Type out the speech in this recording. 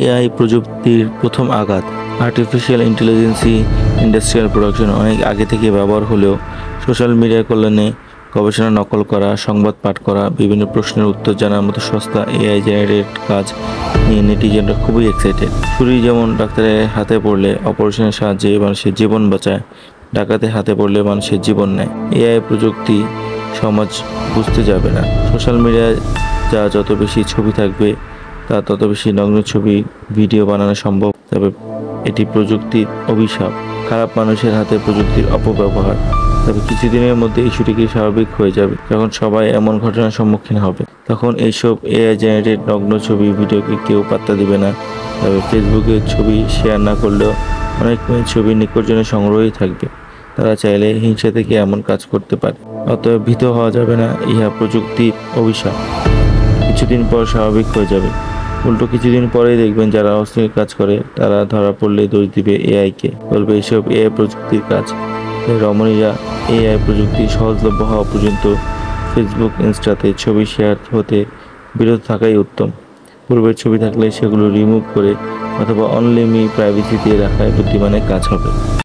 AI প্রযুক্তির প্রথম আঘাত। আর্টিফিশিয়াল ইন্টেলিজেন্সি ইন্ডাস্ট্রিয়াল প্রোডাকশন অনেক আগে থেকে ব্যবহার হলেও সোশ্যাল মিডিয়ার কল্যাণে গবেষণা নকল করা, সংবাদ পাঠ করা, বিভিন্ন প্রশ্নের উত্তর জানার মতো সস্তা এআই জেনারেটেড কাজ নিয়ে নেটিজেনরা খুবই এক্সাইটেড। ছুরি যেমন ডাক্তারের হাতে পড়লে অপারেশনের সাহায্যে মানুষের জীবন বাঁচায়, ডাকাতের হাতে পড়লে মানুষের জীবন নেয়। এআই প্রযুক্তি সমাজ বুঝতে যাবে না। সোশ্যাল মিডিয়ায় যত বেশি ছবি থাকবে তা তত বেশি নগ্ন ছবি ভিডিও বানানো সম্ভব। তবে এটি প্রযুক্তির অভিশাপ, খারাপ মানুষের হাতে প্রযুক্তির অপব্যবহার। তবে কিছুদিনের মধ্যে ইস্যুটিকে স্বাভাবিক হয়ে যাবে। যখন সবাই এমন ঘটনার সম্মুখীন হবে, তখন এইসব এআই জেনারেটেড নগ্ন ছবি ভিডিওকে কেউ পাত্তা দিবে না। তবে ফেসবুকে ছবি শেয়ার না করলেও অনেক মেয়ের ছবি নিকটজনে সংগ্রহই থাকবে। তারা চাইলে হিংসা থেকে এমন কাজ করতে পারে। অতএব ভীত হওয়া যাবে না, ইহা প্রযুক্তির অভিশাপ। কিছুদিন পর স্বাভাবিক হয়ে যাবে। উল্টো কিছুদিন পরেই দেখবেন যারা অশ্লীল কাজ করে তারা ধরা পড়লে দোষ দিবে এআইকে, বলবে এসব এআই প্রযুক্তির কাজ। তাই রমণীরা এআই প্রযুক্তি সহজলভ্য হওয়া পর্যন্ত ফেসবুক, ইনস্টাতে ছবি শেয়ার হতে বিরত থাকাই উত্তম। পূর্বের ছবি থাকলে সেগুলো রিমুভ করে অথবা অনলি মি প্রাইভেসি দিয়ে রাখাই বুদ্ধিমানের কাজ হবে।